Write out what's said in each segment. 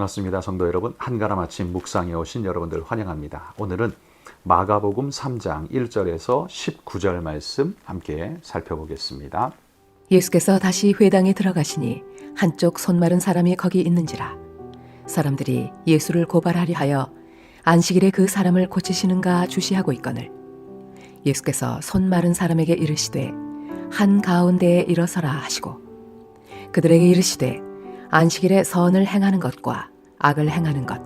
반갑습니다. 성도 여러분, 한가람 아침 묵상에 오신 여러분들 환영합니다. 오늘은 마가복음 3장 1절에서 19절 말씀 함께 살펴보겠습니다. 예수께서 다시 회당에 들어가시니 한쪽 손 마른 사람이 거기 있는지라. 사람들이 예수를 고발하려 하여 안식일에 그 사람을 고치시는가 주시하고 있거늘 예수께서 손 마른 사람에게 이르시되 한 가운데에 일어서라 하시고 그들에게 이르시되 안식일에 선을 행하는 것과 악을 행하는 것,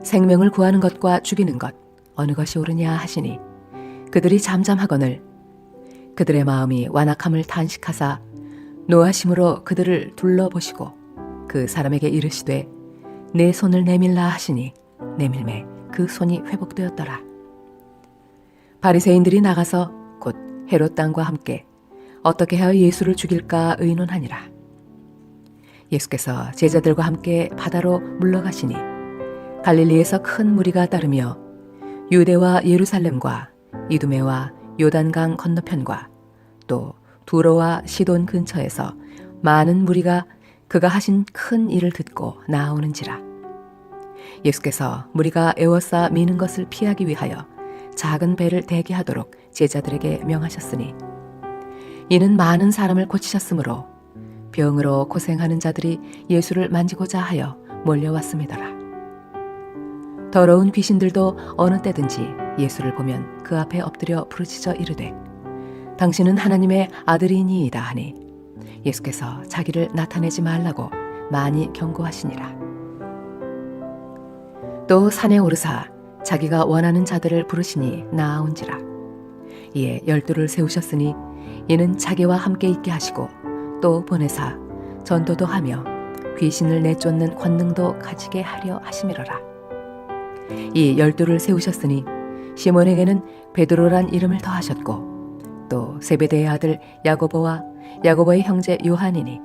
생명을 구하는 것과 죽이는 것 어느 것이 옳으냐 하시니 그들이 잠잠하거늘 그들의 마음이 완악함을 탄식하사 노하심으로 그들을 둘러보시고 그 사람에게 이르시되 내 손을 내밀라 하시니 내밀매 그 손이 회복되었더라. 바리새인들이 나가서 곧 헤롯 땅과 함께 어떻게 하여 예수를 죽일까 의논하니라. 예수께서 제자들과 함께 바다로 물러가시니 갈릴리에서 큰 무리가 따르며 유대와 예루살렘과 이두메와 요단강 건너편과 또 두로와 시돈 근처에서 많은 무리가 그가 하신 큰 일을 듣고 나아오는지라. 예수께서 무리가 에워싸 미는 것을 피하기 위하여 작은 배를 대기하도록 제자들에게 명하셨으니 이는 많은 사람을 고치셨으므로 병으로 고생하는 자들이 예수를 만지고자 하여 몰려왔음이더라. 더러운 귀신들도 어느 때든지 예수를 보면 그 앞에 엎드려 부르짖어 이르되 당신은 하나님의 아들이니이다 하니 예수께서 자기를 나타내지 말라고 많이 경고하시니라. 또 산에 오르사 자기가 원하는 자들을 부르시니 나아온지라. 이에 12를 세우셨으니 이는 자기와 함께 있게 하시고 또 보내사 전도도 하며 귀신을 내쫓는 권능도 가지게 하려 하심이로라. 이 12를 세우셨으니 시몬에게는 베드로란 이름을 더하셨고 또 세베대의 아들 야고보와 야고보의 형제 요한이니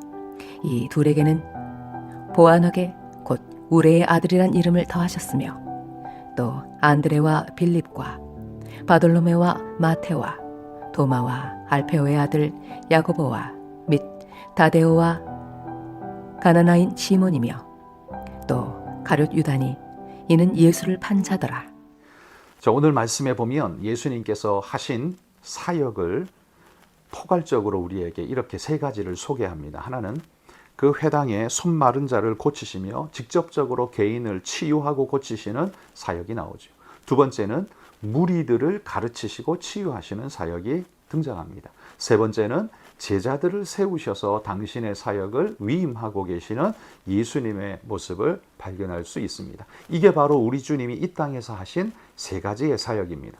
이 둘에게는 보아너게 곧 우레의 아들이란 이름을 더하셨으며 또 안드레와 빌립과 바돌로메와 마테와 도마와 알페오의 아들 야고보와 및 다데오와 가나나인 시몬이며 또 가룟 유다니 이는 예수를 판 자더라. 자, 오늘 말씀에 보면 예수님께서 하신 사역을 포괄적으로 우리에게 이렇게 세 가지를 소개합니다. 하나는 그 회당에 손 마른 자를 고치시며 직접적으로 개인을 치유하고 고치시는 사역이 나오죠. 두 번째는 무리들을 가르치시고 치유하시는 사역이 등장합니다. 세 번째는 제자들을 세우셔서 당신의 사역을 위임하고 계시는 예수님의 모습을 발견할 수 있습니다. 이게 바로 우리 주님이 이 땅에서 하신 세 가지의 사역입니다.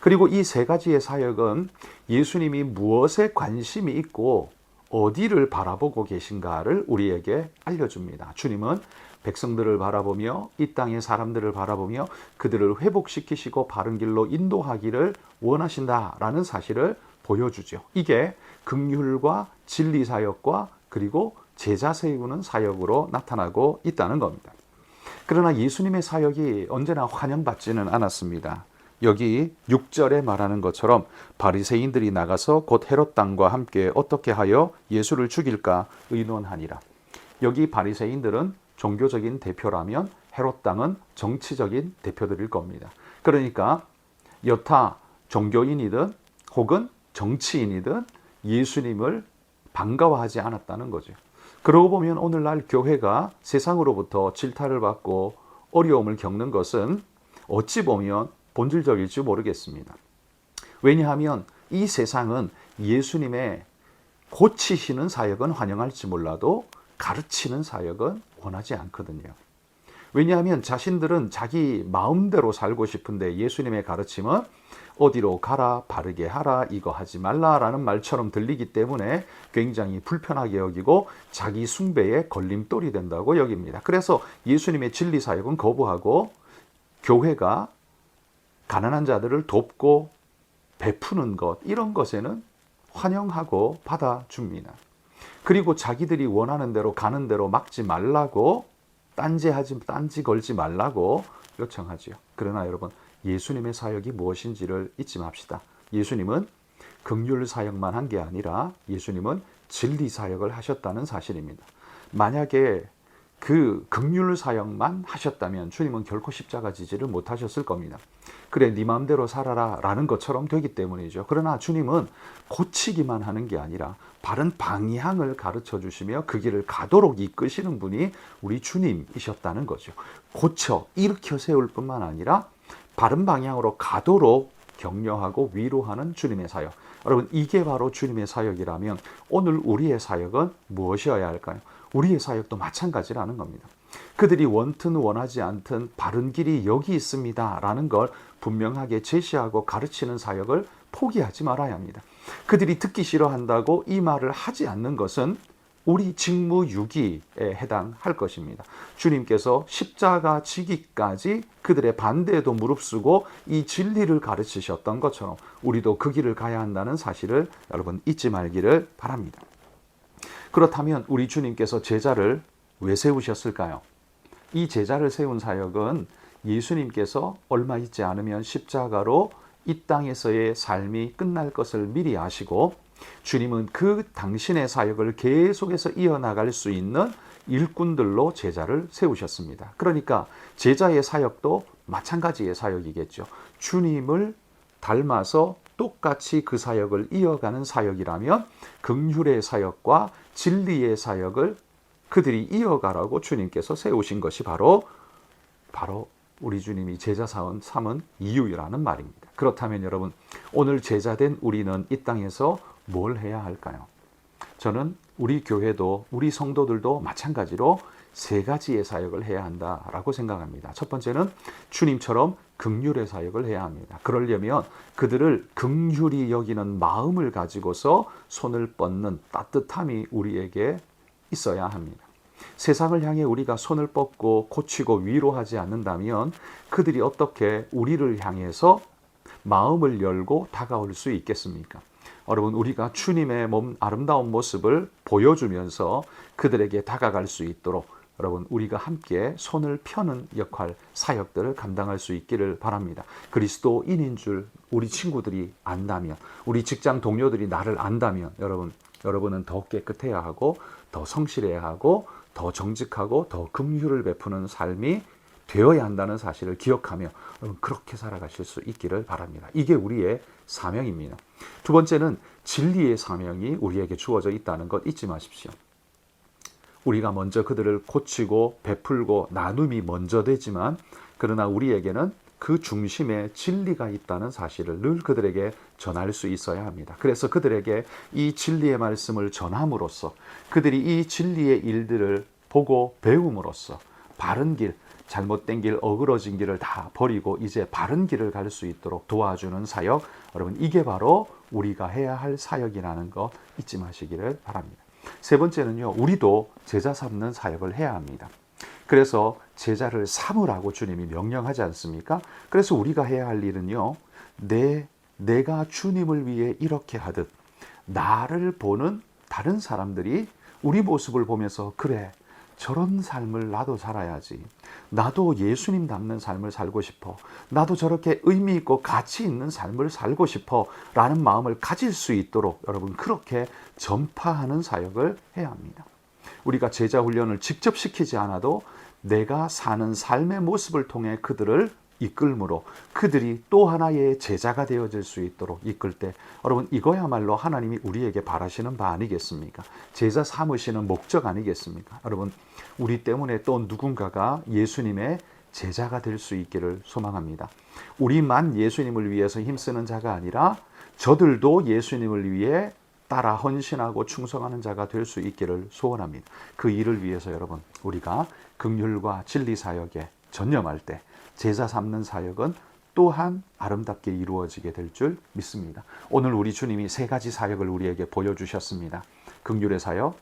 그리고 이 세 가지의 사역은 예수님이 무엇에 관심이 있고 어디를 바라보고 계신가를 우리에게 알려줍니다. 주님은 백성들을 바라보며 이 땅의 사람들을 바라보며 그들을 회복시키시고 바른 길로 인도하기를 원하신다라는 사실을 보여주죠. 이게 긍휼과 진리 사역과 그리고 제자 세우는 사역으로 나타나고 있다는 겁니다. 그러나 예수님의 사역이 언제나 환영받지는 않았습니다. 여기 6절에 말하는 것처럼 바리새인들이 나가서 곧 헤롯 땅과 함께 어떻게 하여 예수를 죽일까 의논하니라. 여기 바리새인들은 종교적인 대표라면 헤롯 땅은 정치적인 대표들일 겁니다. 그러니까 여타 종교인이든 혹은 정치인이든 예수님을 반가워하지 않았다는 거죠. 그러고 보면 오늘날 교회가 세상으로부터 질타를 받고 어려움을 겪는 것은 어찌 보면 본질적일지 모르겠습니다. 왜냐하면 이 세상은 예수님의 고치시는 사역은 환영할지 몰라도 가르치는 사역은 원하지 않거든요. 왜냐하면 자신들은 자기 마음대로 살고 싶은데 예수님의 가르침은 어디로 가라, 바르게 하라, 이거 하지 말라라는 말처럼 들리기 때문에 굉장히 불편하게 여기고 자기 숭배의 걸림돌이 된다고 여깁니다. 그래서 예수님의 진리 사역은 거부하고 교회가 가난한 자들을 돕고 베푸는 것, 이런 것에는 환영하고 받아줍니다. 그리고 자기들이 원하는 대로 가는 대로 막지 말라고 딴지 걸지 말라고 요청하죠. 그러나 여러분, 예수님의 사역이 무엇인지를 잊지 맙시다. 예수님은 긍휼 사역만 한 게 아니라 예수님은 진리 사역을 하셨다는 사실입니다. 만약에 그 긍휼 사역만 하셨다면 주님은 결코 십자가 지지를 못하셨을 겁니다. 그래 네 마음대로 살아라 라는 것처럼 되기 때문이죠. 그러나 주님은 고치기만 하는 게 아니라 바른 방향을 가르쳐 주시며 그 길을 가도록 이끄시는 분이 우리 주님이셨다는 거죠. 고쳐 일으켜 세울 뿐만 아니라 바른 방향으로 가도록 격려하고 위로하는 주님의 사역. 여러분 이게 바로 주님의 사역이라면 오늘 우리의 사역은 무엇이어야 할까요? 우리의 사역도 마찬가지라는 겁니다. 그들이 원튼 원하지 않든 바른 길이 여기 있습니다 라는 걸 분명하게 제시하고 가르치는 사역을 포기하지 말아야 합니다. 그들이 듣기 싫어한다고 이 말을 하지 않는 것은 우리 직무유기에 해당할 것입니다. 주님께서 십자가 지기까지 그들의 반대에도 무릅쓰고 이 진리를 가르치셨던 것처럼 우리도 그 길을 가야 한다는 사실을 여러분 잊지 말기를 바랍니다. 그렇다면 우리 주님께서 제자를 왜 세우셨을까요? 이 제자를 세운 사역은 예수님께서 얼마 있지 않으면 십자가로 이 땅에서의 삶이 끝날 것을 미리 아시고 주님은 그 당신의 사역을 계속해서 이어나갈 수 있는 일꾼들로 제자를 세우셨습니다. 그러니까 제자의 사역도 마찬가지의 사역이겠죠. 주님을 닮아서 똑같이 그 사역을 이어가는 사역이라면 긍휼의 사역과 진리의 사역을 그들이 이어가라고 주님께서 세우신 것이 바로 우리 주님이 제자 삼은 이유라는 말입니다. 그렇다면 여러분 오늘 제자된 우리는 이 땅에서 뭘 해야 할까요? 저는 우리 교회도 우리 성도들도 마찬가지로 세 가지의 사역을 해야 한다라고 생각합니다. 첫 번째는 주님처럼 긍휼의 사역을 해야 합니다. 그러려면 그들을 긍휼히 여기는 마음을 가지고서 손을 뻗는 따뜻함이 우리에게 있어야 합니다. 세상을 향해 우리가 손을 뻗고 고치고 위로하지 않는다면 그들이 어떻게 우리를 향해서 마음을 열고 다가올 수 있겠습니까? 여러분 우리가 주님의 아름다운 모습을 보여주면서 그들에게 다가갈 수 있도록 여러분 우리가 함께 손을 펴는 역할 사역들을 감당할 수 있기를 바랍니다. 그리스도인인 줄 우리 친구들이 안다면 우리 직장 동료들이 나를 안다면 여러분은 더 깨끗해야 하고 더 성실해야 하고 더 정직하고 더 긍휼을 베푸는 삶이 되어야 한다는 사실을 기억하며 여러분 그렇게 살아가실 수 있기를 바랍니다. 이게 우리의 사명입니다. 두 번째는 진리의 사명이 우리에게 주어져 있다는 것 잊지 마십시오. 우리가 먼저 그들을 고치고 베풀고 나눔이 먼저 되지만 그러나 우리에게는 그 중심에 진리가 있다는 사실을 늘 그들에게 전할 수 있어야 합니다. 그래서 그들에게 이 진리의 말씀을 전함으로써 그들이 이 진리의 일들을 보고 배움으로써 바른 길, 잘못된 길, 어그러진 길을 다 버리고 이제 바른 길을 갈 수 있도록 도와주는 사역, 여러분 이게 바로 우리가 해야 할 사역이라는 거 잊지 마시기를 바랍니다. 세 번째는요, 우리도 제자 삼는 사역을 해야 합니다. 그래서 제자를 삼으라고 주님이 명령하지 않습니까? 그래서 우리가 해야 할 일은요, 내가 주님을 위해 이렇게 하듯 나를 보는 다른 사람들이 우리 모습을 보면서 그래, 저런 삶을 나도 살아야지. 나도 예수님 닮는 삶을 살고 싶어. 나도 저렇게 의미 있고 가치 있는 삶을 살고 싶어 라는 마음을 가질 수 있도록 여러분 그렇게 전파하는 사역을 해야 합니다. 우리가 제자 훈련을 직접 시키지 않아도 내가 사는 삶의 모습을 통해 그들을 이끌므로 그들이 또 하나의 제자가 되어질 수 있도록 이끌 때 여러분 이거야말로 하나님이 우리에게 바라시는 바 아니겠습니까? 제자 삼으시는 목적 아니겠습니까? 여러분 우리 때문에 또 누군가가 예수님의 제자가 될 수 있기를 소망합니다. 우리만 예수님을 위해서 힘쓰는 자가 아니라 저들도 예수님을 위해 따라 헌신하고 충성하는 자가 될 수 있기를 소원합니다. 그 일을 위해서 여러분 우리가 긍휼과 진리 사역에 전념할 때 제자 삼는 사역은 또한 아름답게 이루어지게 될 줄 믿습니다. 오늘 우리 주님이 세 가지 사역을 우리에게 보여주셨습니다. 긍휼의 사역,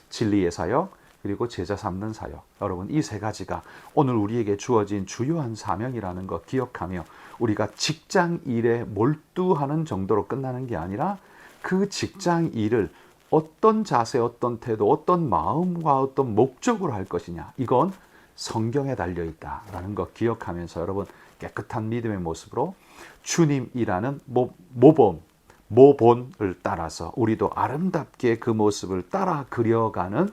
진리의 사역, 그리고 제자 삼는 사역. 여러분 이 세 가지가 오늘 우리에게 주어진 주요한 사명이라는 것 기억하며 우리가 직장 일에 몰두하는 정도로 끝나는 게 아니라 그 직장 일을 어떤 자세, 어떤 태도, 어떤 마음과 어떤 목적으로 할 것이냐, 이건 성경에 달려있다라는 것 기억하면서 여러분 깨끗한 믿음의 모습으로 주님이라는 모본을 따라서 우리도 아름답게 그 모습을 따라 그려가는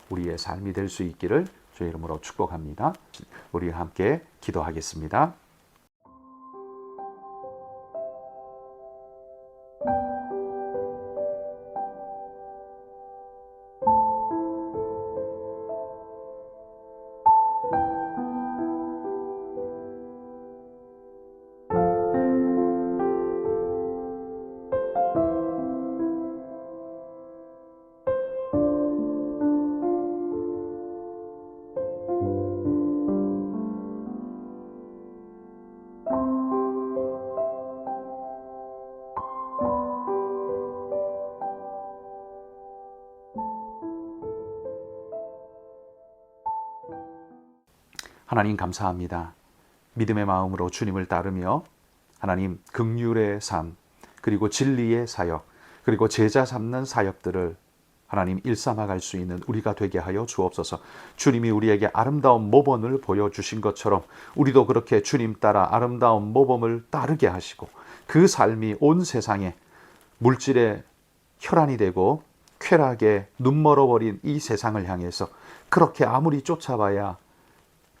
우리의 삶이 될 수 있기를 주의 이름으로 축복합니다. 우리 함께 기도하겠습니다. 하나님 감사합니다. 믿음의 마음으로 주님을 따르며 하나님 긍휼의 삶, 그리고 진리의 사역, 그리고 제자 삼는 사역들을 하나님 일삼아갈 수 있는 우리가 되게 하여 주옵소서. 주님이 우리에게 아름다운 모범을 보여주신 것처럼 우리도 그렇게 주님 따라 아름다운 모범을 따르게 하시고, 그 삶이 온 세상에 물질의 혈안이 되고 쾌락에 눈멀어버린 이 세상을 향해서 그렇게 아무리 쫓아봐야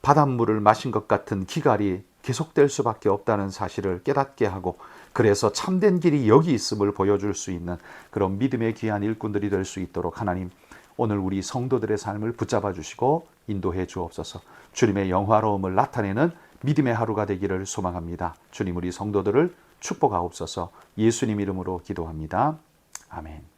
바닷물을 마신 것 같은 기갈이 계속될 수밖에 없다는 사실을 깨닫게 하고, 그래서 참된 길이 여기 있음을 보여줄 수 있는 그런 믿음의 귀한 일꾼들이 될 수 있도록 하나님, 오늘 우리 성도들의 삶을 붙잡아 주시고 인도해 주옵소서. 주님의 영화로움을 나타내는 믿음의 하루가 되기를 소망합니다. 주님, 우리 성도들을 축복하옵소서. 예수님 이름으로 기도합니다. 아멘.